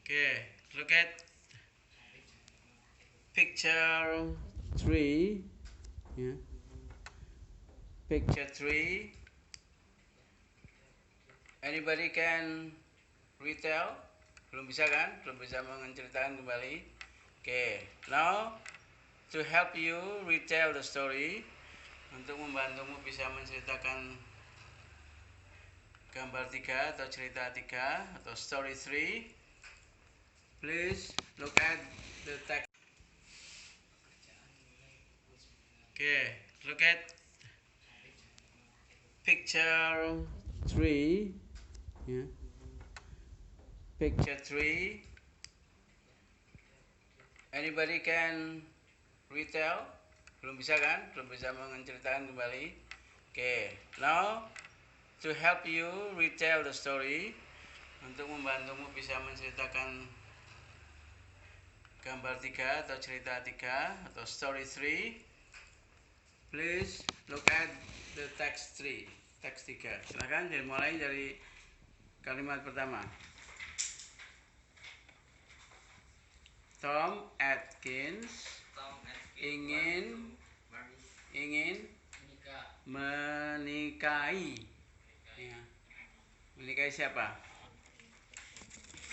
Okay, look at picture 3. Yeah. Picture 3. Anybody can retell? Belum bisa kan? Belum bisa menceritakan kembali. Okay, now to help you retell the story, untuk membantumu bisa menceritakan gambar 3 atau cerita 3 atau story 3, please look at the text. Okay, look at picture 3. Yeah. Picture 3. Anybody can retell? Belum bisa kan? Belum bisa menceritakan kembali. Okay, now to help you retell the story, untuk membantumu bisa menceritakan gambar 3 atau cerita 3 atau story 3, please look at the text 3. Teks 3. Silakan dimulai dari kalimat pertama. Tom Atkins ingin menikahi. Ya. Menikahi siapa?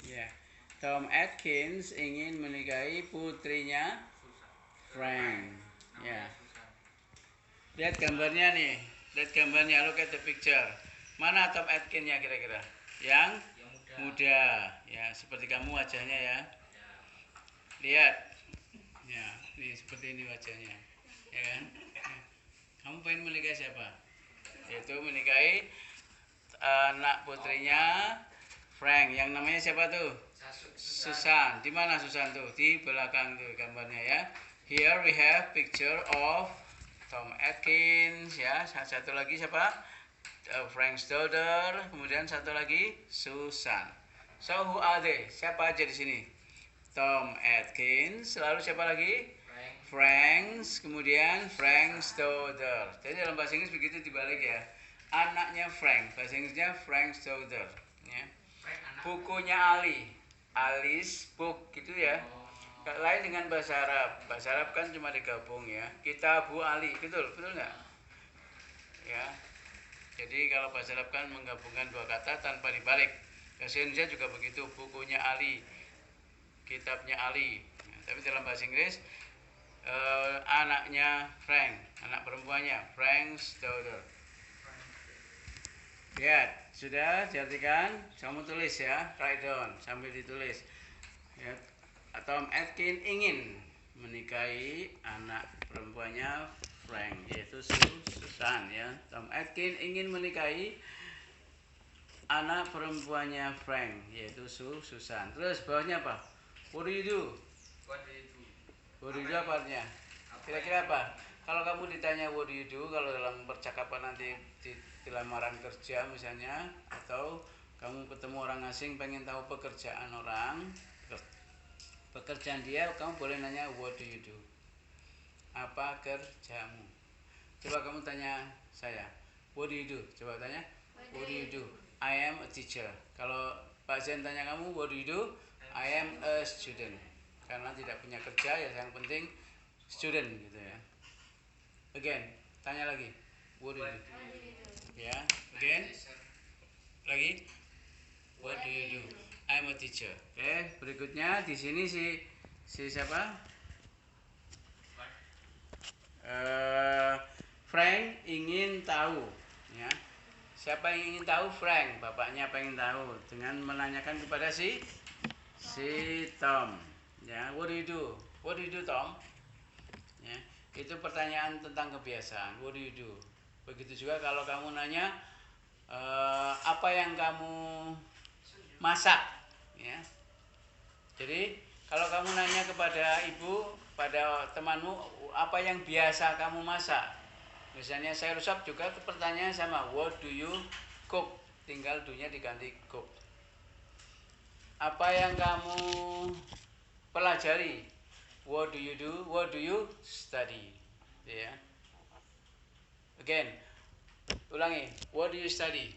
Ya. Tom Atkins ingin menikahi putrinya Frank. Ya. Lihat gambarnya nih. Lihat gambarnya, look at the picture. Mana Tom Atkins-nya kira-kira? Yang muda. Ya, seperti kamu wajahnya ya. Lihat. Ya, ini seperti ini wajahnya. Ya kan? Kamu pengen menikahi siapa? Yaitu menikahi anak putrinya Frank. Yang namanya siapa tuh? Susan. Di mana Susan tuh? Di belakang tuh gambarnya ya. Here we have picture of Tom Atkins ya. Satu lagi siapa? Frank's daughter. Kemudian satu lagi Susan. So who are they? Siapa aja di sini? Tom Atkins. Lalu siapa lagi? Frank's. Kemudian Frank's daughter. Jadi dalam bahasa Inggris begitu dibalik ya. Anaknya Frank. Bahasa Inggrisnya Frank's daughter. Ya. Bukunya Ali. Alice book gitu ya. Lain dengan bahasa Arab. Bahasa Arab kan cuma digabung ya. Kitabu Ali. Betul nggak? Ya. Jadi kalau bahasa Arab kan menggabungkan dua kata tanpa dibalik. Bahasa Indonesia juga begitu, bukunya Ali, kitabnya Ali. Tapi dalam bahasa Inggris anaknya Frank, anak perempuannya Frank's daughter. Lihat, sudah diartikan? Kamu tulis ya, write down sambil ditulis. Ya. Tom Atkins ingin menikahi anak perempuannya Frank, yaitu Susan ya. Tom Atkins ingin menikahi anak perempuannya Frank, yaitu Susan. Terus bawahnya apa? What do you do? What do you do apa artinya? Kira-kira apa? Kalau kamu ditanya what do you do, kalau dalam percakapan nanti di lamaran kerja misalnya, atau kamu ketemu orang asing pengen tahu pekerjaan orang, pekerjaan dia, kamu boleh nanya what do you do? Apa kerjamu? Coba kamu tanya saya, what do you do? Coba tanya, what do you do? I am a teacher. Kalau Pak Zen tanya kamu, what do you do? I am a student. Karena tidak punya kerja, ya yang penting student gitu ya. Again, tanya lagi, what do you do? Ya, again, lagi, what do you do? I am a teacher. Oke, berikutnya di sini si siapa? Frank ingin tahu, ya. Siapa yang ingin tahu? Frank, bapaknya pengen tahu dengan menanyakan kepada si Tom. Ya, what do you do? What do you do, Tom? Ya, itu pertanyaan tentang kebiasaan. What do you do? Begitu juga kalau kamu nanya apa yang kamu masak, ya. Jadi kalau kamu nanya kepada ibu, pada temanmu, apa yang biasa kamu masak? Misalnya sayur sop juga pertanyaan sama, what do you cook? Tinggal do-nya diganti cook. Apa yang kamu pelajari? What do you do? What do you study? Ya. Again, ulangi. What do you study?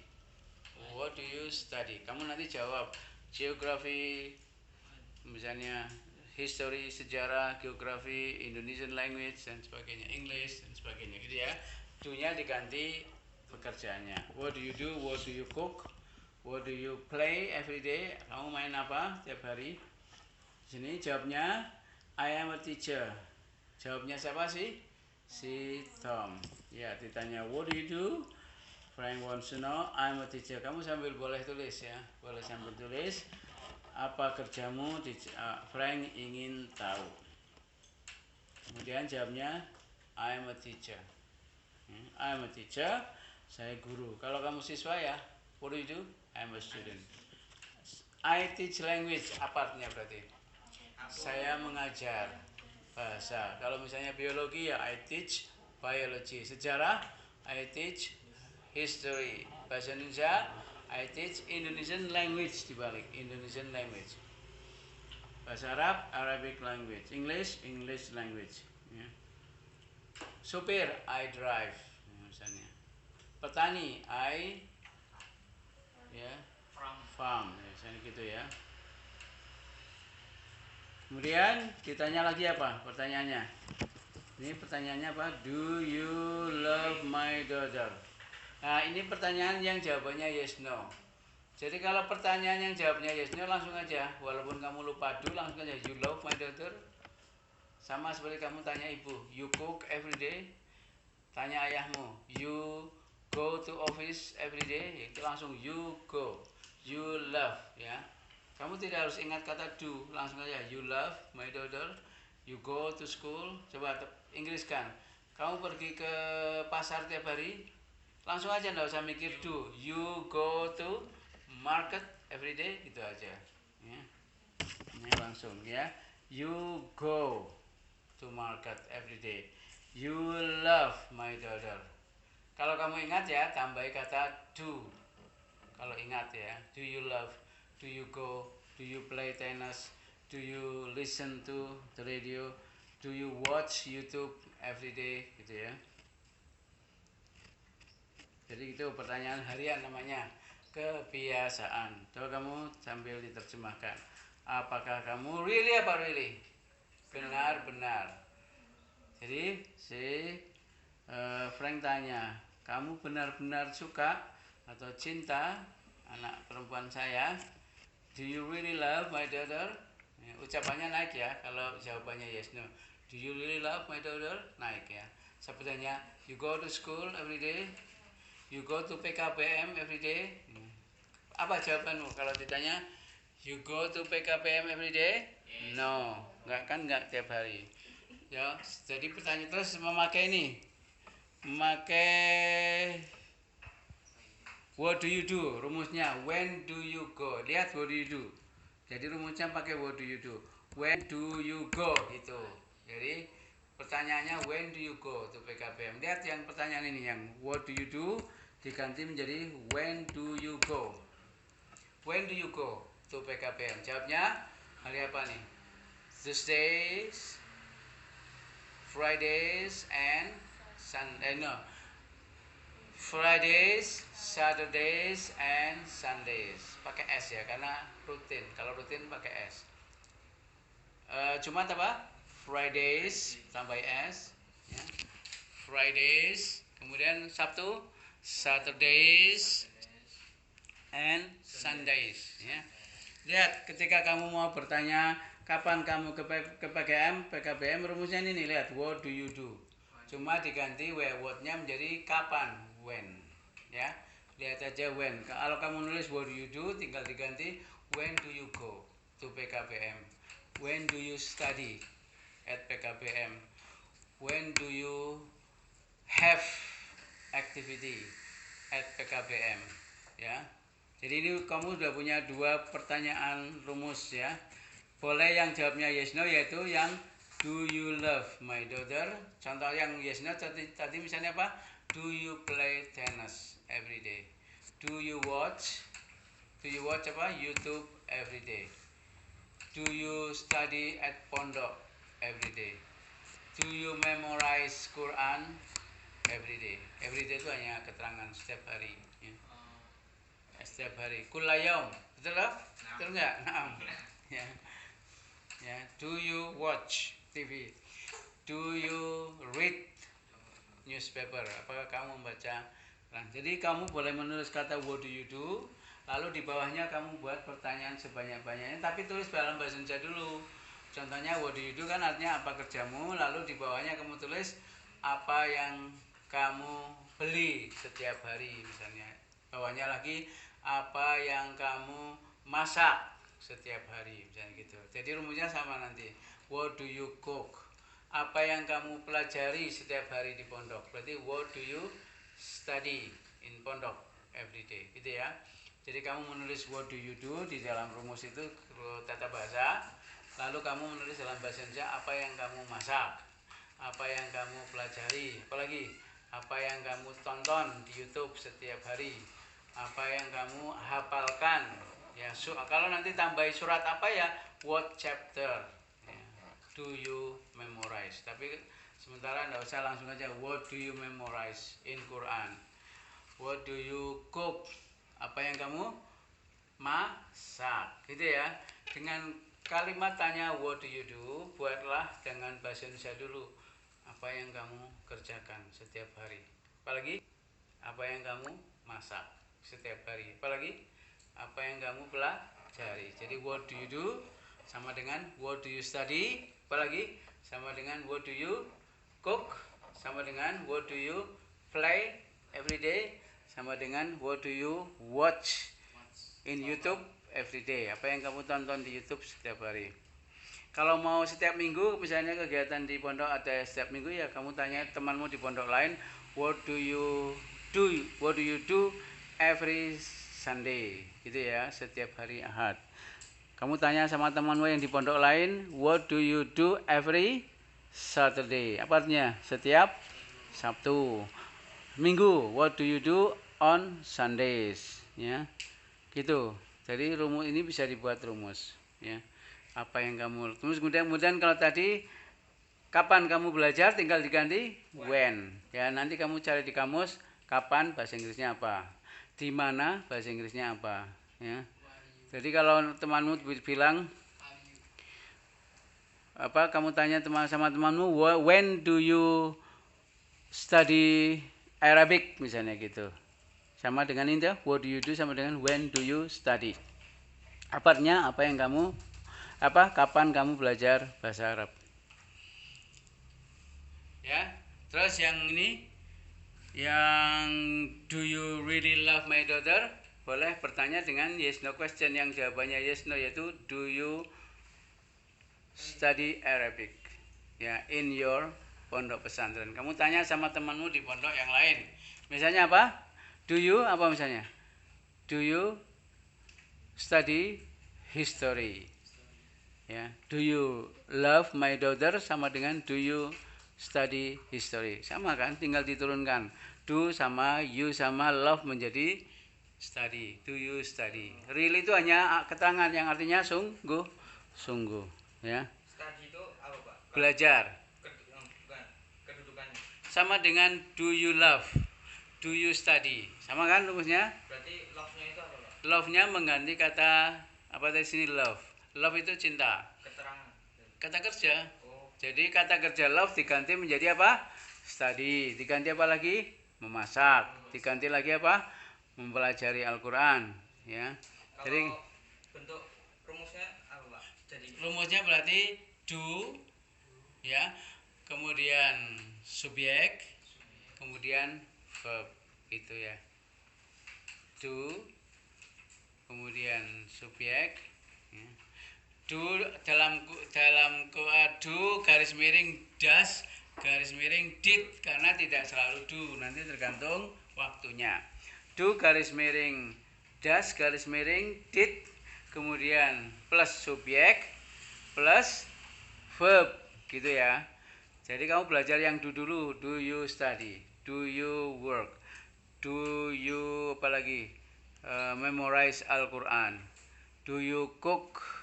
What do you study? Kamu nanti jawab geografi, misalnya history, sejarah, geografi, Indonesian language dan sebagainya, English dan sebagainya gitu ya. Do-nya diganti pekerjaannya. What do you do? What do you cook? What do you play every day? Kamu main apa tiap hari? Di sini jawabnya I am a teacher. Jawabnya siapa sih? Si Tom. Ya, ditanya what do you do? Frank wants to know I'm a teacher. Kamu sambil boleh tulis ya. Boleh sambil tulis. Apa kerjamu? Frank ingin tahu. Kemudian jawabnya I'm a teacher. I'm a teacher. Saya guru. Kalau kamu siswa ya, what do you do? I'm a student. I teach language. Apa artinya berarti? Saya mengajar bahasa. Kalau misalnya biologi ya I teach biology. Sejarah I teach history. Bahasa Indonesia I teach Indonesian language dibalik Indonesian language. Bahasa Arab Arabic language. English English language. Ya. Supir I drive misalnya. Petani I ya farm misalnya gitu ya. Kemudian ditanya lagi apa pertanyaannya? Ini pertanyaannya apa? Do you love my daughter? Nah ini pertanyaan yang jawabannya yes no. Jadi kalau pertanyaan yang jawabnya yes no langsung aja. Walaupun kamu lupa do langsung aja. You love my daughter? Sama seperti kamu tanya ibu. You cook every day? Tanya ayahmu. You go to office every day? Itu langsung you go. You love ya. Kamu tidak harus ingat kata do, langsung aja you love my daughter, you go to school. Coba Inggriskan. Kamu pergi ke pasar tiap hari, langsung aja nggak usah mikir do. You go to market every day, gitu aja. Ya. Ini langsung ya. You go to market every day. You love my daughter. Kalau kamu ingat ya, tambahi kata do. Kalau ingat ya, do you love? Do you go? Do you play tennis? Do you listen to the radio? Do you watch YouTube every day? Gitu ya. Jadi itu pertanyaan harian namanya. Kebiasaan. Coba kamu sambil diterjemahkan. Apakah kamu really apa really? Benar-benar. Jadi si Frank tanya, kamu benar-benar suka atau cinta anak perempuan saya? Do you really love my daughter? Ya, ucapannya naik ya kalau jawabannya yes no. Do you really love my daughter? Naik ya. Sepertinya you go to school every day? You go to PKBM every day? Apa jawabanmu kalau ditanya you go to PKBM every day? No, enggak tiap hari. Ya, jadi pertanyaan terus memakai ini. Memakai what do you do? Rumusnya when do you go? Lihat what do you do. Jadi rumusnya pakai what do you do. When do you go gitu. Jadi pertanyaannya when do you go to PKBM. Lihat yang pertanyaan ini yang what do you do diganti menjadi when do you go. When do you go to PKBM? Jawabnya hari apa nih? Tuesdays, Fridays and Sunday. No. Fridays, Saturdays, and Sundays. Pakai S ya, karena rutin. Kalau rutin pakai S. Jumat apa? Fridays, tambah S. Ya. Fridays, kemudian Sabtu, Saturdays, and Sundays. Ya. Lihat, ketika kamu mau bertanya kapan kamu ke PKBM, rumusnya ini nih, lihat. What do you do? Cuma diganti what-nya menjadi kapan, when. Ya, lihat aja when. Kalau kamu nulis what do you do, tinggal diganti when do you go to PKBM. When do you study at PKBM? When do you have activity at PKBM? Ya. Jadi ini kamu sudah punya dua pertanyaan rumus ya. Boleh yang jawabnya yes no, yaitu yang do you love my daughter? Contoh yang yes no tadi misalnya apa? Do you play tennis every day? Do you watch apa? YouTube every day? Do you study at pondok every day? Do you memorize Quran every day? Every day itu hanya keterangan setiap hari. Ya. Setiap hari. Kulla yaum. Betul lah? Betul nggak? Nah. Ya. Ya, do you watch TV? Do you read newspaper? Apakah kamu membaca? Nah, jadi kamu boleh menulis kata what do you do, lalu di bawahnya kamu buat pertanyaan sebanyak-banyaknya, tapi tulis dalam bahasa Indonesia dulu. Contohnya what do you do kan artinya apa kerjamu, lalu di bawahnya kamu tulis apa yang kamu beli setiap hari misalnya. Bawahnya lagi apa yang kamu masak setiap hari misalnya gitu. Jadi rumusnya sama nanti. What do you cook? Apa yang kamu pelajari setiap hari di pondok. Berarti what do you study in pondok every day, gitu ya. Jadi kamu menulis what do you do di dalam rumus itu tata bahasa. Lalu kamu menulis dalam bahasa Indonesia apa yang kamu masak, apa yang kamu pelajari, apalagi apa yang kamu tonton di YouTube setiap hari, apa yang kamu hafalkan. Ya, kalau nanti tambahi surat apa ya, what chapter. Ya, do you memorize? Tapi sementara tidak usah, langsung aja what do you memorize in Quran. What do you cook? Apa yang kamu masak, gitu ya. Dengan kalimat tanya what do you do, buatlah dengan bahasa Indonesia dulu. Apa yang kamu kerjakan setiap hari. Apalagi apa yang kamu masak setiap hari. Apalagi apa yang kamu pelajari. Jadi what do you do sama dengan what do you study. Apalagi sama dengan what do you cook, sama dengan what do you play every day, sama dengan what do you watch in YouTube every day. Apa yang kamu tonton di YouTube setiap hari. Kalau mau setiap minggu, misalnya kegiatan di pondok ada setiap minggu, ya kamu tanya temanmu di pondok lain, what do you do every Sunday, gitu ya, setiap hari Ahad. Kamu tanya sama temanmu yang di pondok lain, what do you do every Saturday? Apa artinya? Setiap Sabtu. Minggu, what do you do on Sundays? Ya, gitu. Jadi rumus ini bisa dibuat rumus, ya. Apa yang kamu, terus kemudian kalau tadi kapan kamu belajar tinggal diganti when. Ya, nanti kamu cari di kamus kapan bahasa Inggrisnya apa, di mana bahasa Inggrisnya apa, ya. Jadi kalau temanmu bilang apa, kamu tanya sama temanmu, when do you study Arabic misalnya gitu. Sama dengan ini, what do you do sama dengan when do you study. Artinya apa yang kamu kapan kamu belajar bahasa Arab. Ya, terus yang ini, yang do you really love my daughter, boleh bertanya dengan yes no question yang jawabannya yes no, yaitu do you study Arabic, ya, in your pondok pesantren. Kamu tanya sama temanmu di pondok yang lain, misalnya apa, do you apa misalnya, do you study history. Ya, do you love my daughter sama dengan do you study history. Sama kan, tinggal diturunkan. Do sama you sama love menjadi study. Do you study. Really itu hanya keterangan yang artinya sungguh, ya. Study itu apa, Pak? Belajar. Kedudukannya. Sama dengan do you love. Do you study. Sama kan rumusnya? Berarti love-nya itu apa, Pak? Love-nya mengganti kata apa dari sini, love. Love itu cinta. Keterangan. Kata kerja. Oh. Jadi kata kerja love diganti menjadi apa? Study. Diganti apa lagi? Memasak. Diganti lagi apa? Mempelajari Al-Quran. Ya. Kalau Jadi bentuk rumusnya apa, Pak? Jadi rumusnya berarti do, ya, kemudian subjek, kemudian verb, itu ya. Do, kemudian subjek. Ya. Do dalam do garis miring does garis miring did, karena tidak selalu do, nanti tergantung waktunya. Do garis miring does garis miring did, kemudian plus subjek plus verb, gitu ya. Jadi kamu belajar yang do dulu. Do you study, do you work, do you apalagi memorize Al-Quran, do you cook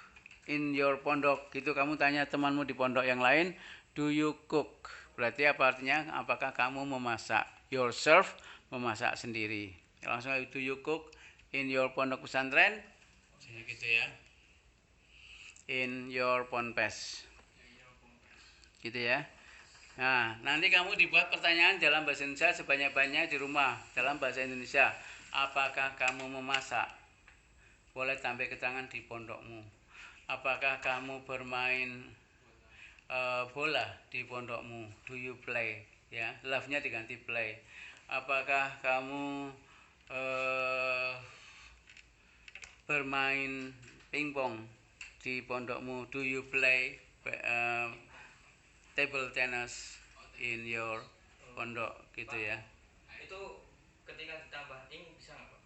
in your pondok, gitu. Kamu tanya temanmu di pondok yang lain, do you cook, berarti apa artinya? Apakah kamu memasak? Yourself, memasak sendiri. Langsung do you cook in your pondok pesantren, gitu ya. in your Ponpes. Gitu ya. Nah, nanti kamu dibuat pertanyaan dalam bahasa Indonesia sebanyak-banyaknya di rumah dalam bahasa Indonesia. Apakah kamu memasak? Boleh tambah keterangan di pondokmu. Apakah kamu bermain bola di pondokmu? Do you play? Ya, love-nya diganti play. Apakah kamu bermain pingpong di pondokmu? Do you play table tennis in your pondok gitu ya? Itu ketika ditambah ing bisa nggak Pak?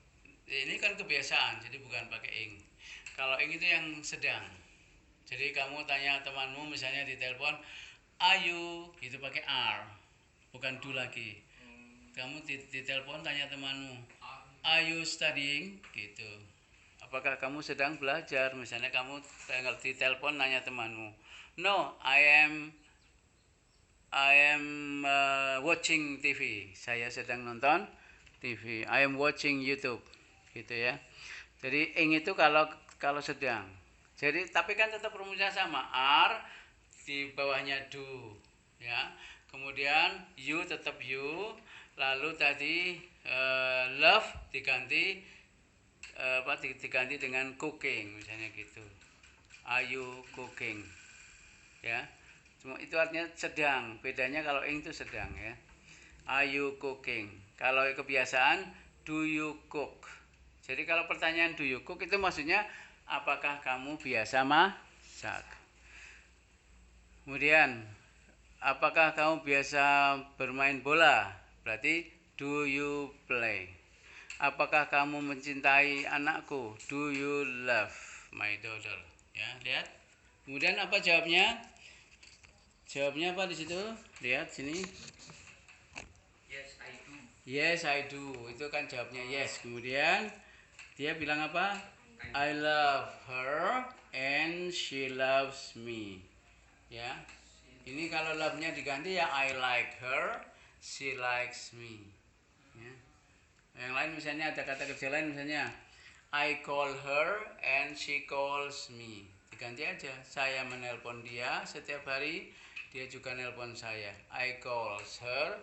Ini kan kebiasaan, jadi bukan pakai ing. Kalau ing itu yang sedang. Jadi kamu tanya temanmu misalnya di telepon, ayu, itu pakai are, bukan do lagi. Kamu di telepon tanya temanmu, are you studying? Gitu. Apakah kamu sedang belajar? Misalnya kamu di telepon nanya temanmu, no, I am watching TV. Saya sedang nonton TV. I am watching YouTube. Gitu ya. Jadi ing itu kalau sedang. Jadi tapi kan tetap rumusnya sama. Are di bawahnya do, ya. Kemudian you tetap you. Lalu tadi love diganti diganti dengan cooking misalnya gitu. Are you cooking? Ya. Cuma itu artinya sedang. Bedanya kalau ing itu sedang ya. Are you cooking? Kalau kebiasaan do you cook? Jadi kalau pertanyaan do you cook itu maksudnya apakah kamu biasa masak? Kemudian apakah kamu biasa bermain bola? Berarti do you play? Apakah kamu mencintai anakku? Do you love my daughter? Ya, lihat. Kemudian apa jawabnya? Jawabnya apa di situ? Lihat sini. Yes, I do. Yes, I do. Itu kan jawabnya yes. Kemudian dia bilang apa? I love her and she loves me. Ya. Ini kalau love-nya diganti ya I like her, she likes me. Ya. Yang lain misalnya ada kata kerja lain misalnya I call her and she calls me. Diganti aja. Saya menelpon dia setiap hari, dia juga nelpon saya. I calls her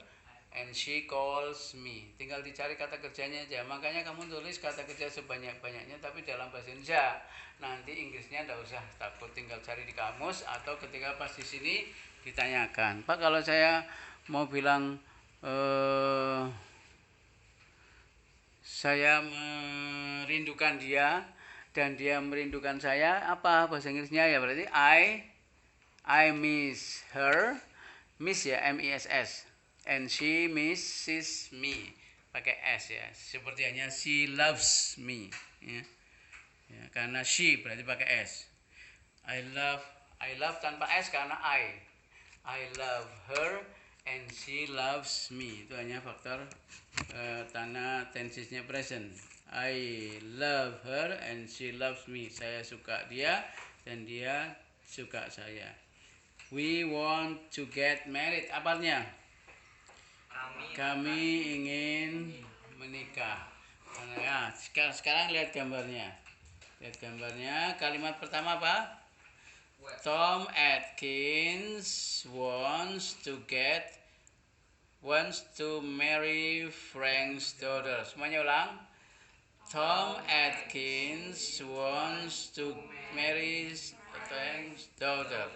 and she calls me. Tinggal dicari kata kerjanya aja. Makanya kamu tulis kata kerja sebanyak-banyaknya tapi dalam bahasa Indonesia. Nanti Inggrisnya enggak usah takut, tinggal cari di kamus atau ketika pas di sini ditanyakan. Pak, kalau saya mau bilang saya merindukan dia dan dia merindukan saya, apa bahasa Inggrisnya ya? Berarti I miss her, miss ya, M-I-S-S, and she misses me, pakai S ya, seperti hanya she loves me ya. Ya, karena she berarti pakai S. I love tanpa S karena I love her and she loves me. Itu hanya faktor tanda tensesnya present. I love her and she loves me. Saya suka dia dan dia suka saya. We want to get married. Apanya? Kami ingin menikah. Ya, sekarang lihat gambarnya. Lihat gambarnya. Kalimat pertama apa? Tom Atkins wants to marry Frank's daughter. Semuanya ulang. Tom Atkins wants to marry Frank's daughter.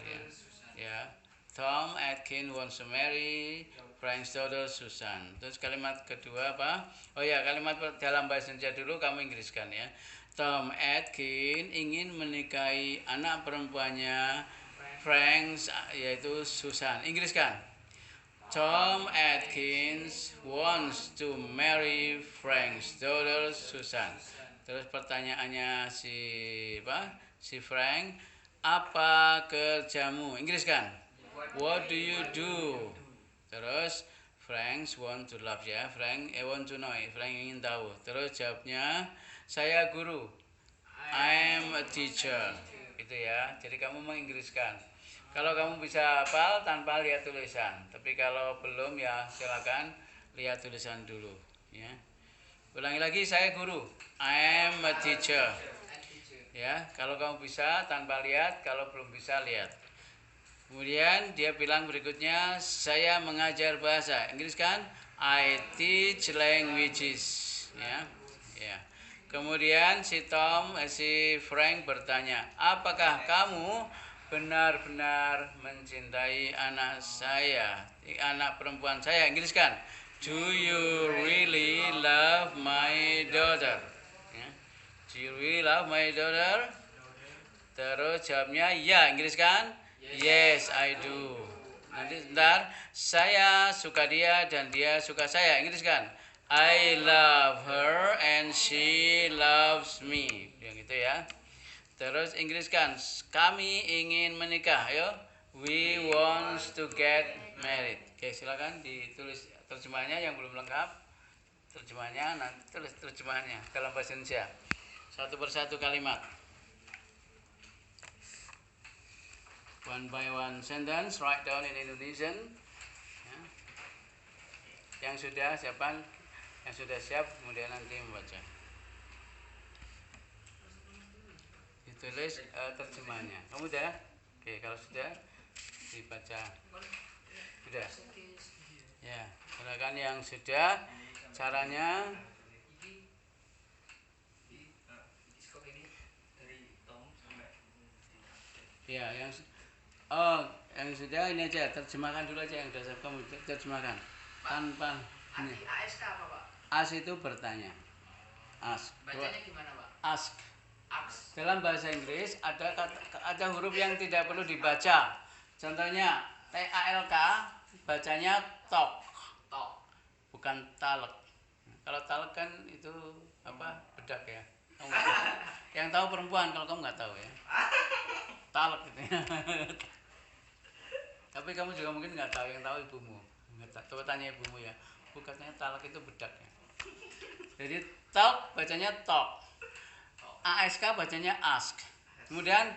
Ya. Tom Atkins wants to marry Frank's daughter Susan. Terus kalimat kedua apa? Oh ya, kalimat dalam bahasa Indonesia dulu kamu Inggriskan ya. Tom Atkins ingin menikahi anak perempuannya Frank, yaitu Susan. Inggriskan. Tom Atkins wants to marry Frank's daughter Susan. Terus pertanyaannya si Frank, apa kerjamu? Inggriskan. What do you do? Terus Frank want to love ya. Frank want to know. Frank ingin tahu. Terus jawabnya, saya guru. I'm a teacher. Itu ya. Jadi kamu menginggriskan. Kalau kamu bisa hafal tanpa lihat tulisan. Tapi kalau belum ya silakan lihat tulisan dulu. Ya. Ulangi lagi, saya guru. I'm a teacher. Ya, kalau kamu bisa tanpa lihat, kalau belum bisa lihat. Kemudian dia bilang berikutnya, saya mengajar bahasa Inggris kan? I teach languages. Ya, ya. Kemudian si Frank bertanya, apakah kamu benar-benar mencintai anak saya, anak perempuan saya? Inggris kan? Do you really love my daughter? Ya. Do you really love my daughter? Terus jawabnya ya, Inggris kan? Yes, I do. Nanti sebentar, saya suka dia dan dia suka saya, Inggris kan? I love her and she loves me. Yang gitu ya. Terus Inggris kan? Kami ingin menikah, ayo. We want to get married. Oke, silakan ditulis terjemahannya yang belum lengkap. Terjemahannya nanti tulis terjemahannya dalam bahasa Indonesia. Satu persatu kalimat. One by one sentence, write down in Indonesian. Ya. Yang sudah siapa? Yang sudah siap, kemudian nanti membaca. Ditulis terjemahannya. Kamu udah? Oke, kalau sudah dibaca. Sudah. Ya, silakan yang sudah. Caranya. Ya, yang sudah ini aja, terjemahkan dulu aja yang sudah kamu terjemahkan. Tanpa ini. ASK apa, Pak? As itu bertanya. Ask. Bacanya gimana, Pak? Ask. Ask. Dalam bahasa Inggris ada huruf yang tidak perlu dibaca. Contohnya TALK bacanya talk, Talk. bukan talek. Kalau talek kan itu apa? Bedak ya. Kamu nggak tahu. Yang tahu perempuan, kalau kamu nggak tahu ya. Talek gitu ya. Tapi kamu juga mungkin nggak tahu, yang tahu ibumu. Coba tanya ibumu ya. Bukannya talak itu bedak ya. Jadi talk bacanya talk. ASK bacanya ask. Kemudian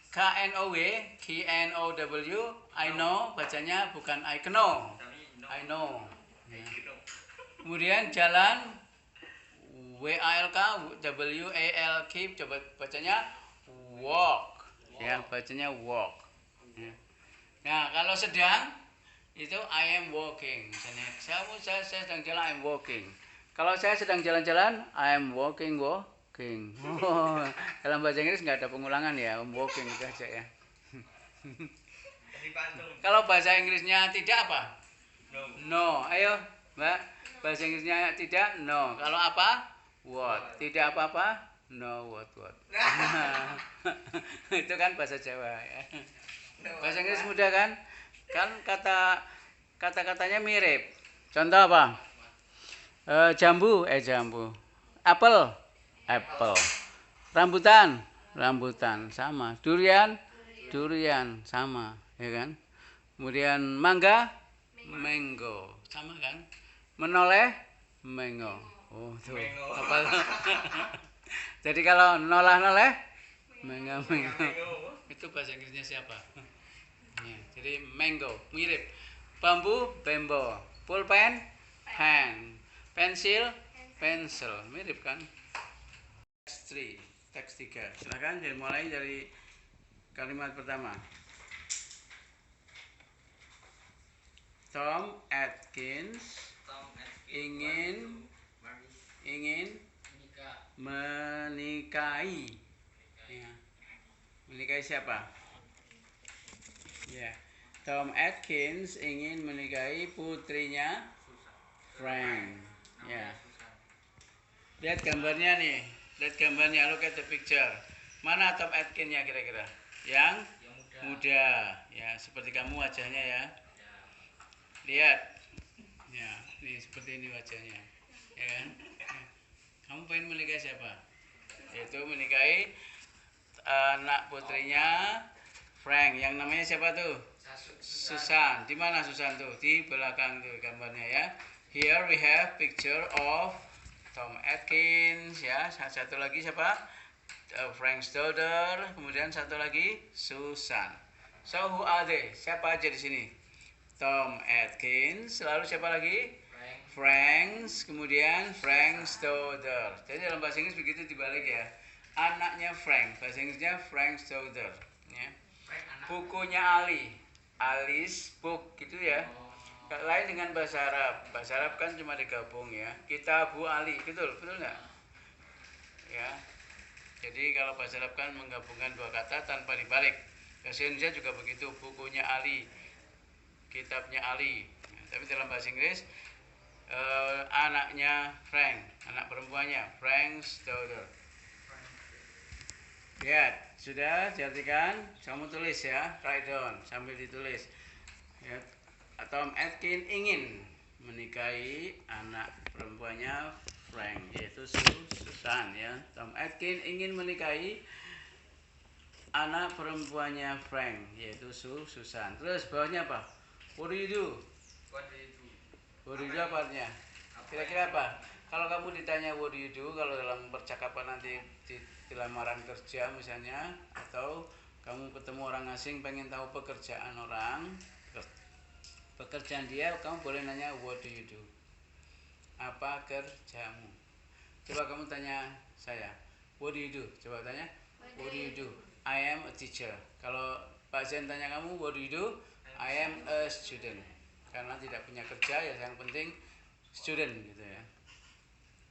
KNOW, I know bacanya bukan I know. I know. Ya. Kemudian jalan WALK, WALK coba bacanya walk. Ya, bacanya walk. Ya. Nah, kalau sedang itu I am walking. Misalnya, saya sedang jalan, I am walking. Kalau saya sedang jalan-jalan, I am walking. Oh, dalam bahasa Inggris nggak ada pengulangan ya, walking itu aja ya. Kalau bahasa Inggrisnya tidak apa? No. Ayo, Mbak. Bahasa Inggrisnya tidak, no. Kalau apa? What. Tidak apa-apa? No, what. Itu kan bahasa Jawa ya. Bahasa Inggris mudah kan? Kan kata-katanya mirip. Contoh apa? Jambu. Apel. Rambutan sama. Durian sama, ya kan? Kemudian mangga, mango, sama kan? Menoleh, mango. Oh, tuh. Apa? Jadi kalau noleh, mango. Itu bahasa Inggrisnya siapa? Ya, jadi mango, mirip. Bambu, bambo. Pulpen, pen. Pensil, pencil, mirip kan? Teks 3. Silakan dimulai dari kalimat pertama. Tom Atkins ingin menikahi. Ya. Menikahi siapa? Ya. Tom Atkins ingin menikahi putrinya Frank. Ya. Lihat gambarnya nih. Look at the picture. Mana Tom Atkins-nya kira-kira? Yang muda. Ya, seperti kamu wajahnya ya. Lihat. Ya, ini seperti ini wajahnya. Ya kan? Kamu pengen menikahi siapa? Yaitu menikahi anak putrinya Frank. Yang namanya siapa tuh? Susan. Di mana Susan tuh? Di belakang tuh gambarnya ya. Here we have picture of Tom Atkins ya. Satu lagi siapa? Frank's daughter. Kemudian satu lagi Susan. So who are they? Siapa aja di sini? Tom Atkins. Lalu siapa lagi? Frank's. Kemudian Frank's daughter. Jadi dalam bahasa Inggris begitu dibalik ya. anaknya Frank. Bahasa Inggrisnya Frank's daughter. Ya. Frank anak. Bukunya Ali. Alice book gitu ya. Lain dengan bahasa Arab. Bahasa Arab kan cuma digabung ya. Kitabu Ali, betul nggak? Ya. Jadi kalau bahasa Arab kan menggabungkan dua kata tanpa dibalik. Bahasa Indonesia juga begitu. Bukunya Ali, kitabnya Ali. Ya, tapi dalam bahasa Inggris anaknya Frank, anak perempuannya Frank's daughter. Ya, sudah diartikan. Kamu tulis ya, write down sambil ditulis. Ya, Tom Atkin ingin menikahi anak perempuannya Frank, yaitu Susan ya. Tom Atkin ingin menikahi anak perempuannya Frank, yaitu Susan. Terus bawahnya apa? What do you do? What do you do? What do you do apa artinya? Kira-kira apa? Kalau kamu ditanya what do you do, kalau dalam percakapan nanti di lamaran kerja misalnya, atau kamu ketemu orang asing pengen tahu pekerjaan orang, pekerjaan dia, kamu boleh nanya what do you do? Apa kerjamu? Coba kamu tanya saya, what do you do? Coba tanya, what do you do? I am a teacher. Kalau Pak Zen tanya kamu, what do you do? I am a student. Karena tidak punya kerja, ya yang penting student gitu ya.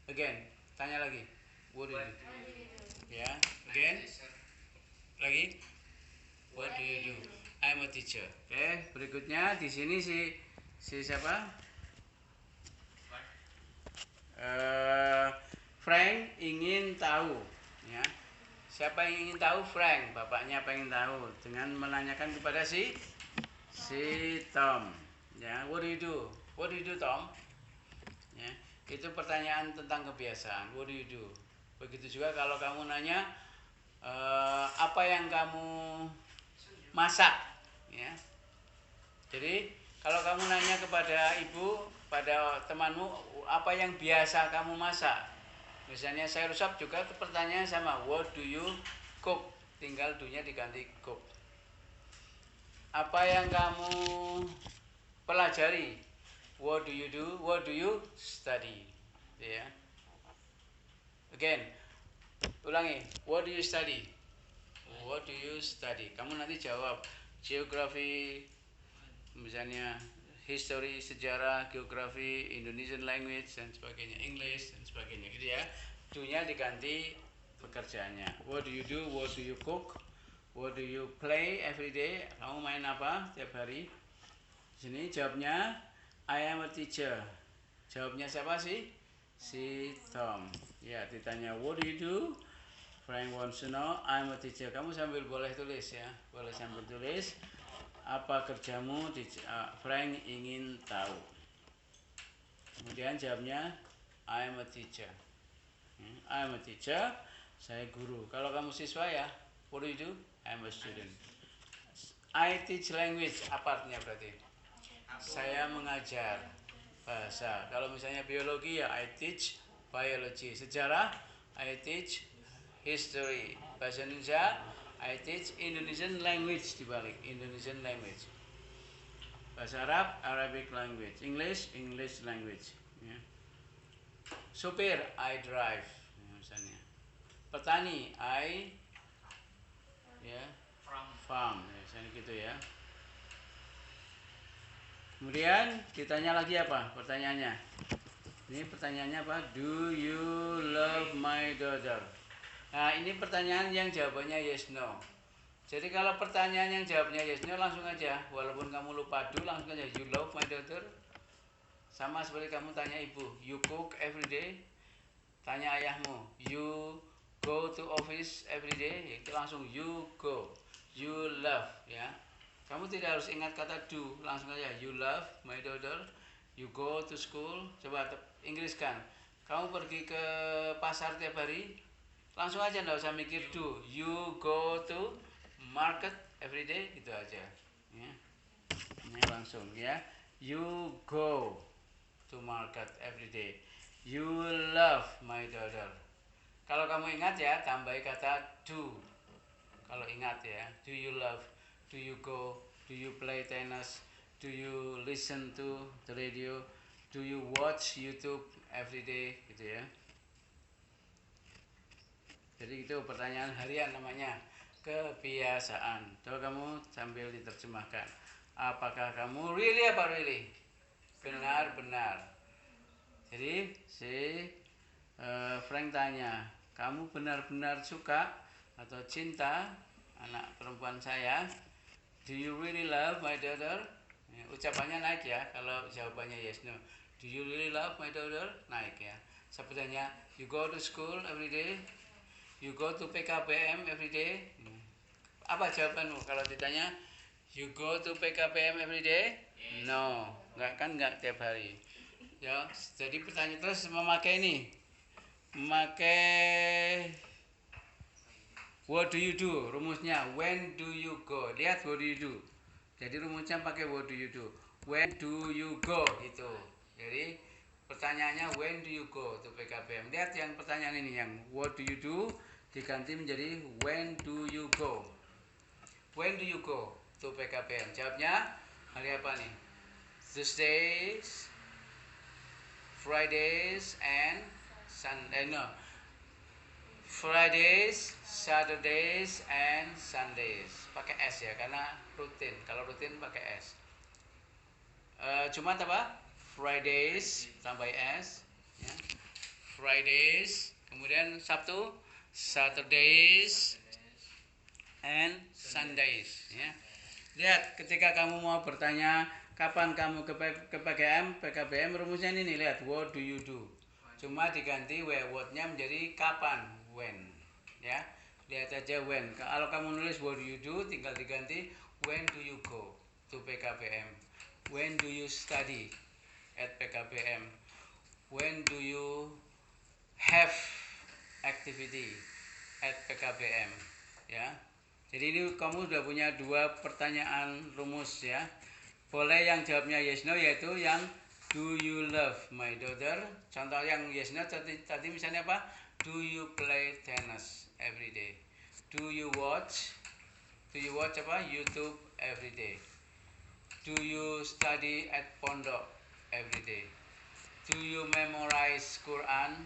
Again, tanya lagi, what do you do? Ya, again, lagi, what do you do? I'm a teacher. Oke, berikutnya di sini si siapa? Frank ingin tahu, ya. Siapa yang ingin tahu? Frank, bapaknya pengen tahu dengan menanyakan kepada si Tom. Ya, what do you do? What do you do, Tom? Ya, itu pertanyaan tentang kebiasaan. What do you do? Begitu juga kalau kamu nanya apa yang kamu masak, ya. Jadi kalau kamu nanya kepada ibu, pada temanmu, apa yang biasa kamu masak? Misalnya sayur sop juga pertanyaan sama, what do you cook? Tinggal do-nya diganti cook. Apa yang kamu pelajari? What do you do? What do you study? Ya. Again, ulangi. What do you study? What do you study? Kamu nanti jawab geografi, misalnya history, sejarah, geografi, Indonesian language dan sebagainya, English dan sebagainya, gitu ya. Do-nya diganti pekerjaannya. What do you do? What do you cook? What do you play every day? Kamu main apa tiap hari? Di sini jawabnya I am a teacher. Jawabnya siapa sih? Si Tom. Ya, ditanya what do you do? Frank wants to know, I'm a teacher. Kamu sambil boleh tulis ya, boleh sambil tulis. Apa kerjamu? Frank ingin tahu. Kemudian jawabnya, I'm a teacher. I'm a teacher. Saya guru. Kalau kamu siswa ya, what do you do? I'm a student. I teach language. Apa artinya berarti? Saya mengajar bahasa. Kalau misalnya biologi ya, I teach biology. Sejarah, I teach history. Bahasa Indonesia, I teach Indonesian language dibalik, Indonesian language. Bahasa Arab, Arabic language. English, English language. Ya. Supir, I drive. Ya, misalnya. Petani, I ya, farm. Ya, misalnya gitu ya. Kemudian ditanya lagi apa pertanyaannya? Ini pertanyaannya apa? Do you love my daughter? Nah, ini pertanyaan yang jawabannya yes no. Jadi kalau pertanyaan yang jawabnya yes no langsung aja, walaupun kamu lupa do langsung aja you love my daughter. Sama seperti kamu tanya ibu, you cook every day. Tanya ayahmu, you go to office every day. Itu langsung you go, you love ya. Kamu tidak harus ingat kata do, langsung aja you love my daughter. You go to school. Coba Inggriskan. Kamu pergi ke pasar tiap hari. Langsung aja, nggak usah mikir do. You go to market every day, gitu aja. Ya. Ini langsung ya. You go to market every day. You love my daughter. Kalau kamu ingat ya, tambahi kata do. Kalau ingat ya, do you love, do you go, do you play tennis, do you listen to the radio, do you watch YouTube every day, gitu ya. Jadi itu pertanyaan harian namanya, kebiasaan. Coba kamu sambil diterjemahkan. Apakah kamu really? Benar. Jadi si Frank tanya, kamu benar-benar suka atau cinta anak perempuan saya? Do you really love my daughter? Ya, ucapannya naik ya, kalau jawabannya yes no. Do you really love my daughter? Naik ya. Sepertinya, you go to school every day? You go to PKBM every day? Apa jawabanmu kalau ditanya, you go to PKBM every day? No, enggak tiap hari. Ya, jadi pertanyaan terus memakai ini. Memakai what do you do? Rumusnya when do you go? Lihat what do you do. Jadi rumusnya pakai what do you do. When do you go gitu. Jadi pertanyaannya when do you go to PKBM. Lihat yang pertanyaan ini yang what do you do diganti menjadi when do you go. When do you go to PKBM? Jawabnya hari apa nih? Tuesdays, Fridays and Fridays, Saturdays and Sundays. Pakai S ya karena rutin. Kalau rutin pakai S. Jumat apa? Fridays tambah S. Ya. Fridays. Kemudian Sabtu, Saturdays and Sundays. Ya. Lihat ketika kamu mau bertanya kapan kamu ke PKBM, rumusnya ini nih, lihat what do you do. Cuma diganti word-nya menjadi kapan, when. Ya, lihat aja when. Kalau kamu nulis what do you do, tinggal diganti when do you go to PKBM. When do you study at PKBM? When do you have activity at PKBM? Ya. Jadi ini kamu sudah punya dua pertanyaan rumus ya. Boleh yang jawabnya yes no, yaitu yang do you love my daughter. Contoh yang yes no tadi misalnya apa? Do you play tennis every day? Do you watch apa? YouTube every day? Do you study at pondok every day? Do you memorize Quran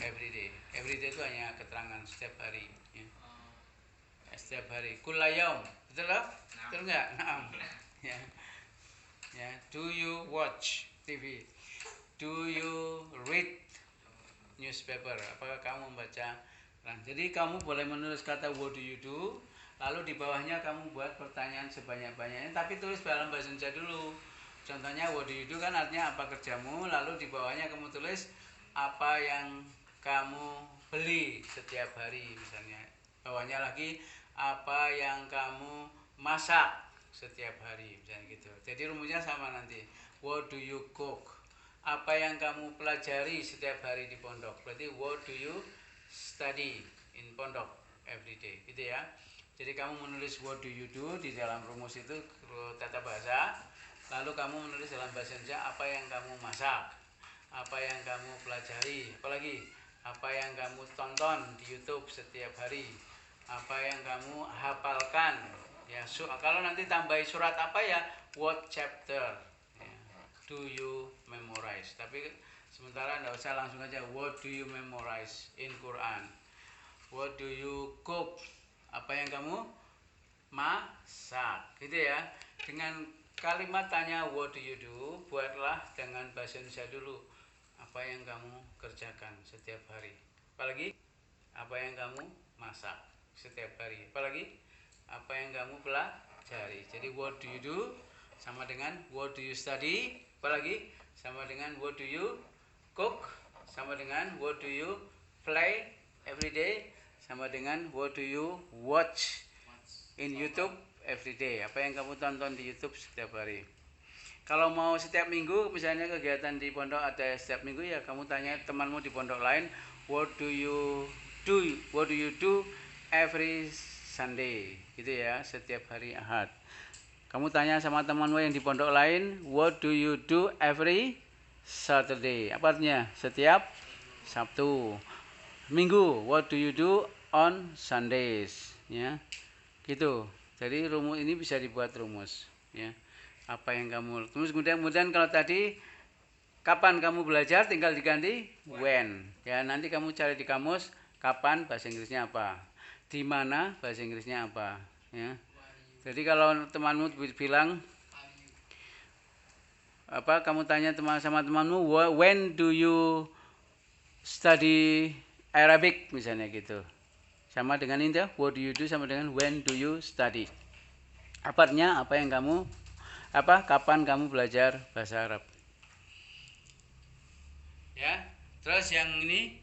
every day? Every day itu hanya keterangan setiap hari ya. Setiap hari. Kulayom, betul loh? Betul nggak? Nah, ya. Ya, do you watch TV? Do you read newspaper? Apakah kamu membaca? Nah, jadi kamu boleh menulis kata what do you do, lalu di bawahnya kamu buat pertanyaan sebanyak-banyaknya, tapi tulis dalam bahasa Indonesia dulu. Contohnya what do you do kan artinya apa kerjamu, lalu di bawahnya kamu tulis apa yang kamu beli setiap hari misalnya. Bawahnya lagi apa yang kamu masak setiap hari misalnya gitu. Jadi rumusnya sama nanti. What do you cook? Apa yang kamu pelajari setiap hari di pondok? Berarti what do you study in pondok every day? Gitu ya. Jadi kamu menulis what do you do di dalam rumus itu tata bahasa. Lalu kamu menulis dalam bahasa Indonesia apa yang kamu masak, apa yang kamu pelajari, apalagi apa yang kamu tonton di YouTube setiap hari, apa yang kamu hafalkan. Ya, kalau nanti tambahi surat apa ya, what chapter ya, do you memorize. Tapi sementara nggak usah, langsung aja what do you memorize in Quran. What do you cook? Apa yang kamu masak, gitu ya. Dengan kalimat tanya what do you do, buatlah dengan bahasa Indonesia dulu. Apa yang kamu kerjakan setiap hari. Apalagi apa yang kamu masak setiap hari. Apalagi apa yang kamu pelajari. Jadi what do you do sama dengan what do you study, apalagi sama dengan what do you cook, sama dengan what do you play every day, sama dengan what do you watch in YouTube every day. Apa yang kamu tonton di YouTube setiap hari. Kalau mau setiap minggu misalnya kegiatan di pondok ada setiap minggu, ya kamu tanya temanmu di pondok lain what do you do every Sunday, gitu ya, setiap hari Ahad. Kamu tanya sama temanmu yang di pondok lain, what do you do every Saturday? Apa artinya? Setiap Sabtu. Minggu, what do you do on Sundays? Ya, gitu. Jadi rumus ini bisa dibuat rumus. Ya, apa yang kamu. Terus kemudian kalau tadi kapan kamu belajar, tinggal diganti when. Ya, nanti kamu cari di kamus Kapan bahasa Inggrisnya apa? Di mana bahasa Inggrisnya apa? Ya. Jadi kalau temanmu bilang apa, kamu tanya sama temanmu, when do you study Arabic misalnya gitu. Sama dengan ini, what do you do sama dengan when do you study. Artinya apa yang kamu kapan kamu belajar bahasa Arab. Ya. Terus yang ini,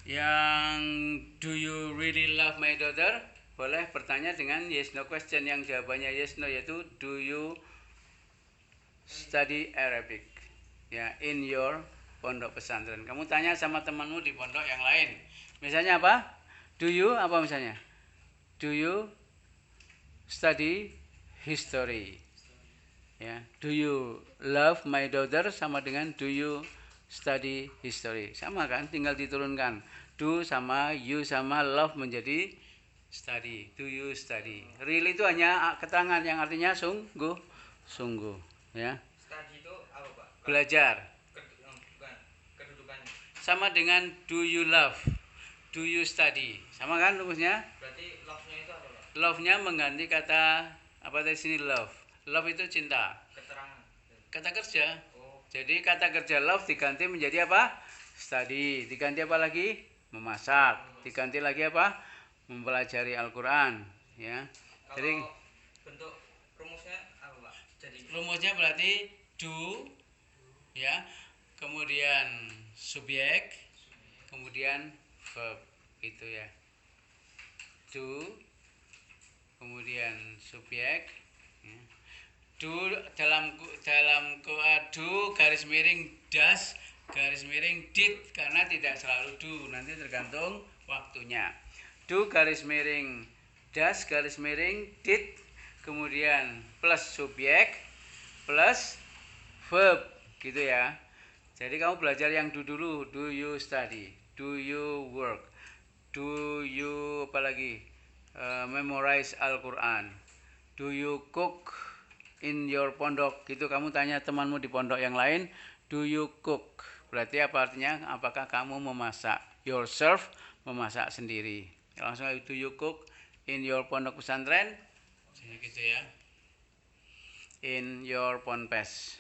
yang do you really love my daughter? Boleh bertanya dengan yes no question, yang jawabannya yes no, yaitu do you study Arabic ya in your pondok pesantren. Kamu tanya sama temanmu di pondok yang lain. Misalnya apa? Do you apa misalnya? Do you study history? Ya, do you love my daughter sama dengan do you study history. Sama kan, tinggal diturunkan. Do sama you sama love menjadi study. Do you study. Really itu hanya keterangan yang artinya sungguh, ya. Study itu apa, Pak? Belajar. Bukan, kedudukannya. Sama dengan do you love. Do you study. Sama kan rumusnya? Berarti love-nya itu apa, Pak? Love-nya mengganti kata apa dari sini love. Love itu cinta. Keterangan. Kata kerja. Oh, Jadi kata kerja love diganti menjadi apa? Study. Diganti apa lagi? Memasak. Diganti lagi apa? Mempelajari Al-Quran. Ya. Jadi kalau bentuk rumusnya apa, Pak? Jadi rumusnya berarti do, ya, kemudian subjek, kemudian verb, gitu ya. Do, kemudian subjek. Ya. Do dalam do garis miring does garis miring did, karena tidak selalu do, nanti tergantung waktunya. Do garis miring does garis miring did, kemudian plus subjek plus verb, gitu ya. Jadi kamu belajar yang do dulu. Do you study? Do you work? Do you apa lagi? Memorize Al-Quran? Do you cook in your pondok? Gitu kamu tanya temanmu di pondok yang lain, do you cook? Berarti apa artinya? Apakah kamu memasak? Yourself, memasak sendiri. Langsung do you cook in your pondok pesantren? Gitu ya. In your ponpes.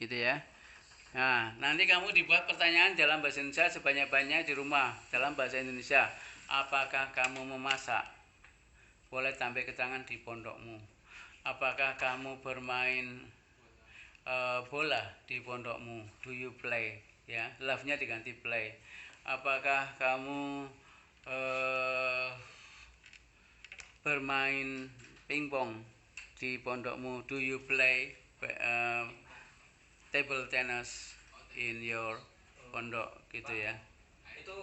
Gitu ya. Nah, nanti kamu dibuat pertanyaan dalam bahasa Indonesia sebanyak-banyaknya di rumah dalam bahasa Indonesia. Apakah kamu memasak? Boleh tampil keterangan di pondokmu. Apakah kamu bermain bola di pondokmu? Do you play? Ya, love-nya diganti play. Apakah kamu bermain pingpong di pondokmu? Do you play table tennis in your pondok, gitu ya. itu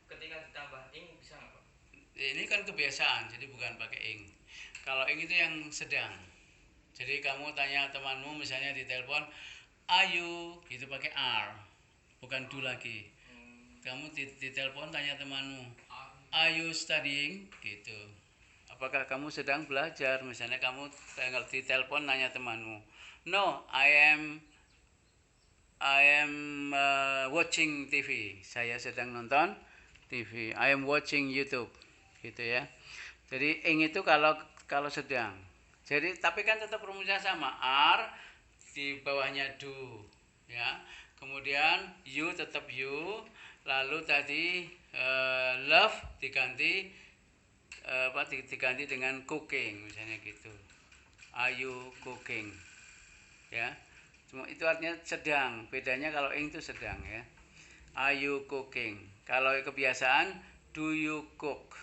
ketika ditambah ing bisa nggak, Pak? Ini kan kebiasaan, jadi bukan pakai ing. Kalau ing itu yang sedang. Jadi kamu tanya temanmu misalnya di telepon, ayu, itu pakai are, bukan do lagi. Kamu di telepon tanya temanmu, are you studying? Gitu. Apakah kamu sedang belajar? Misalnya kamu di telepon nanya temanmu, no, I am watching TV. Saya sedang nonton TV. I am watching YouTube. Gitu ya. Jadi ing itu kalau sedang. Jadi tapi kan tetap rumusnya sama. Are di bawahnya do, ya. Kemudian you tetap you. Lalu tadi love diganti diganti dengan cooking misalnya gitu. Are you cooking? Ya. Cuma itu artinya sedang. Bedanya kalau ing itu sedang, ya. Are you cooking? Kalau kebiasaan do you cook?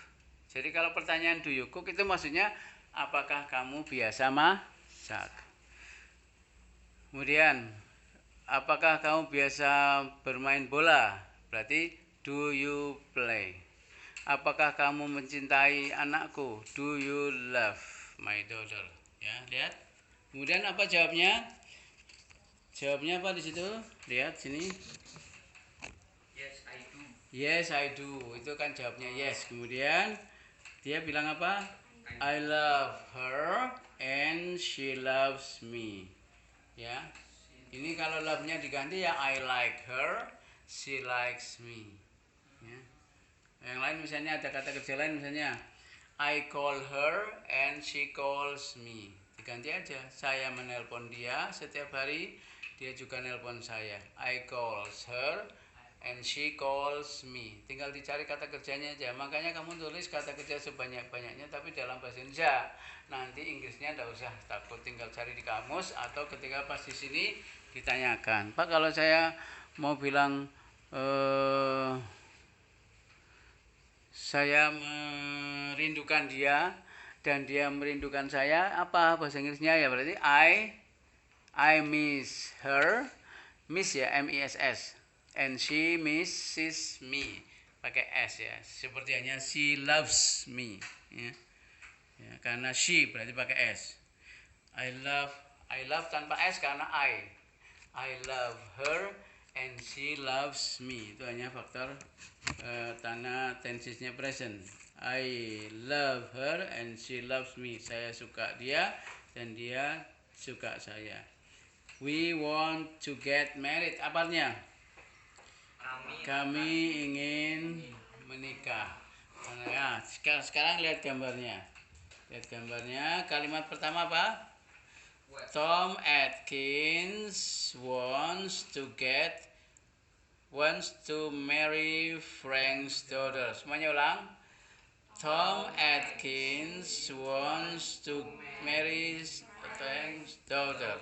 Jadi kalau pertanyaan do you cook itu maksudnya apakah kamu biasa masak? Kemudian apakah kamu biasa bermain bola? Berarti do you play? Apakah kamu mencintai anakku? Do you love my daughter? Ya, lihat. Kemudian apa jawabnya? Jawabnya apa di situ? Lihat sini. Yes, I do. Yes, I do. Itu kan jawabnya yes. Kemudian dia bilang apa? I love her and she loves me. Ya. Ini kalau love-nya diganti ya I like her, she likes me. Ya. Yang lain misalnya ada kata kerja lain misalnya I call her and she calls me. Diganti aja. Saya menelpon dia setiap hari, dia juga nelpon saya. I calls her and she calls me. Tinggal dicari kata kerjanya aja. Makanya kamu tulis kata kerja sebanyak-banyaknya tapi dalam bahasa Indonesia. Nanti Inggrisnya enggak usah takut, tinggal cari di kamus atau ketika pas di sini ditanyakan. Pak, kalau saya mau bilang saya merindukan dia dan dia merindukan saya, apa bahasa Inggrisnya ya? Berarti I miss her, miss ya, M-I-S-S, and she misses me, pakai S ya, seperti hanya she loves me ya. Ya, karena she berarti pakai S. I love tanpa S karena I love her and she loves me. Itu hanya faktor tanda tensesnya present. I love her and she loves me. Saya suka dia dan dia suka saya. We want to get married. Apa artinya? Kami ingin menikah. Nah, sekarang lihat gambarnya. Lihat gambarnya. Kalimat pertama apa? Tom Atkins wants to marry Frank's daughter. Semuanya ulang. Tom Atkins wants to marry Frank's daughter.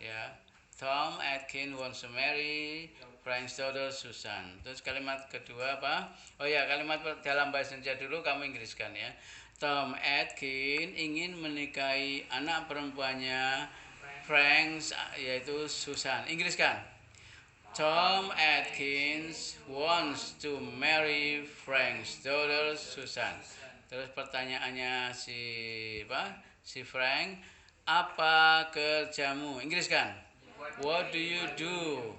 Ya. Tom Atkins wants to marry Frank's daughter Susan. Terus kalimat kedua apa? Oh ya, kalimat dalam bahasa Indonesia dulu kamu Inggriskan ya. Tom Atkins ingin menikahi anak perempuannya Frank, yaitu Susan. Inggriskan. Tom Atkins wants to marry Frank's daughter Susan. Terus pertanyaannya si Frank, apa kerjamu? Inggriskan. What do you do?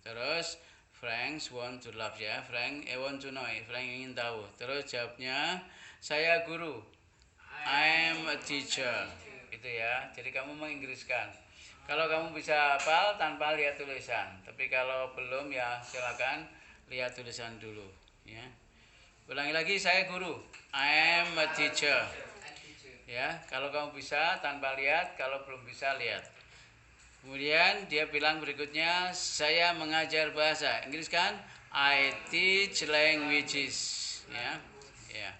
Terus Frank want to love ya. Frank want to know. Frank ingin tahu. Terus jawabnya, saya guru. I'm a teacher. Gitu ya. Jadi kamu menginggriskan. Kalau kamu bisa hafal tanpa lihat tulisan. Tapi kalau belum ya silakan lihat tulisan dulu. Ya. Ulangi lagi, saya guru. I'm a teacher. Ya. Kalau kamu bisa tanpa lihat, kalau belum bisa lihat. Kemudian dia bilang berikutnya, saya mengajar bahasa. Inggris kan? I teach languages. Ya. Ya.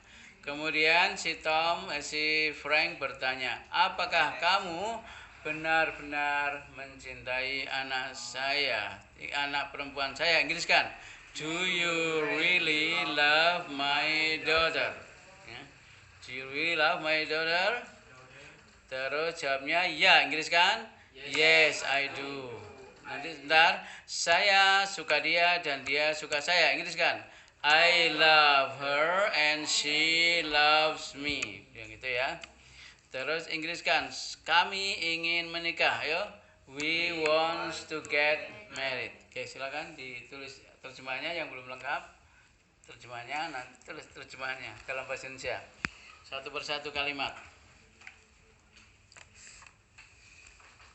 Kemudian si Frank bertanya, apakah kamu benar-benar mencintai anak saya, anak perempuan saya? Inggris kan? Do you really love my daughter? Ya. Do you really love my daughter? Terus jawabnya ya, Inggris kan? Yes, I do. Nanti sebentar, saya suka dia dan dia suka saya. Inggris kan? I love her and she loves me. Yang gitu ya. Terus Inggris kan? Kami ingin menikah. Ayo. We want to get married. Oke, silakan ditulis terjemahannya yang belum lengkap. Terjemahannya nanti tulis terjemahannya dalam bahasa Indonesia. Satu persatu kalimat.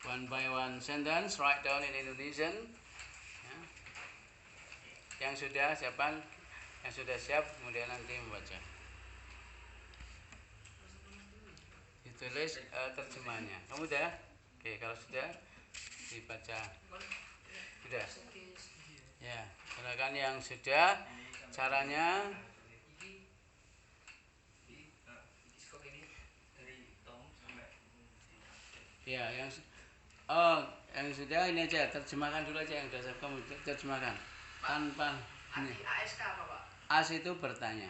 One by one sentence, write down in Indonesian. Ya. Yang sudah siap, kemudian nanti membaca. Ditulis terjemahannya. Kamu udah? Oke, kalau sudah dibaca. Sudah. Ya, silakan yang sudah. Caranya ya, yang sudah ini aja, terjemahkan dulu aja yang sudah kamu terjemahkan. Tanpa ini. ASK apa, Pak? Ask itu bertanya.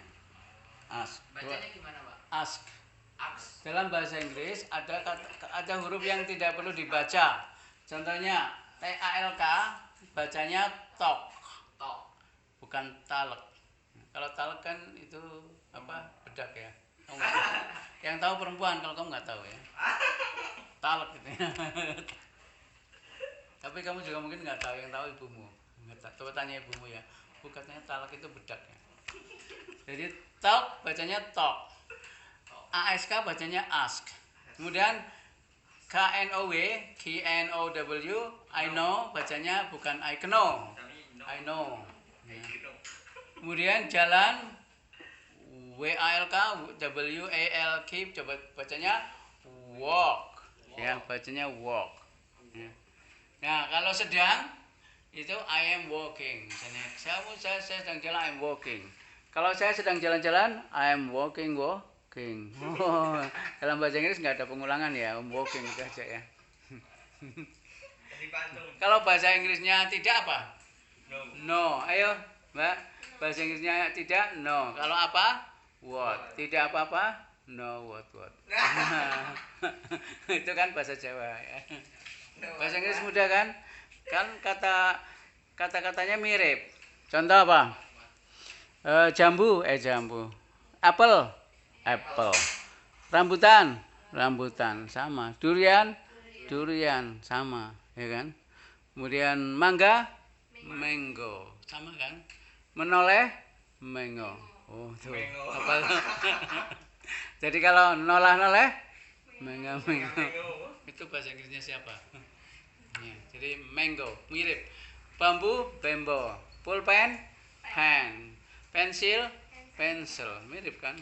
Ask. Bacanya gimana, Pak? Ask. Ask. Dalam bahasa Inggris ada huruf yang tidak perlu dibaca. Contohnya TALK bacanya talk. Talk. Bukan talek. Kalau talek kan itu apa? Bedak ya. Kamu nggak tahu. Yang tahu perempuan, kalau kamu nggak tahu ya. Talek gitu ya. Tapi kamu juga mungkin nggak tahu, yang tahu ibumu. Nggak tahu. Coba tanya ibumu ya. Katanya talak itu bedak ya. Jadi talk bacanya talk. ASK bacanya ask. Kemudian KNOW, I know bacanya bukan I know. I know. Ya. Kemudian jalan W-A-L-K, W-A-L-K, coba bacanya walk. Ya, bacanya walk. Ya. Nah, kalau sedang itu I am walking. Misalnya, saya sedang jalan, I am walking. Kalau saya sedang jalan-jalan, I am walking. Oh, dalam bahasa Inggris nggak ada pengulangan ya, walking itu aja ya. Dari pantun. Kalau bahasa Inggrisnya tidak apa? No. No. Ayo, Mbak. Bahasa Inggrisnya tidak, no. Kalau apa? What. Tidak apa-apa? No, what. Itu kan bahasa Jawa ya. Bahasa Inggris mudah kan? Kan kata-katanya mirip. Contoh apa? Jambu. Apel. Rambutan sama. Durian sama, ya kan? Kemudian mangga, mango, sama kan? Menoleh, mango. Oh, tuh. Mango. Apa? Jadi kalau noleh, mango. Itu bahasa Inggrisnya siapa? Ya, jadi mango, mirip. Bambu, bambo. Pulpen, pen. Pensil, pencil, mirip kan?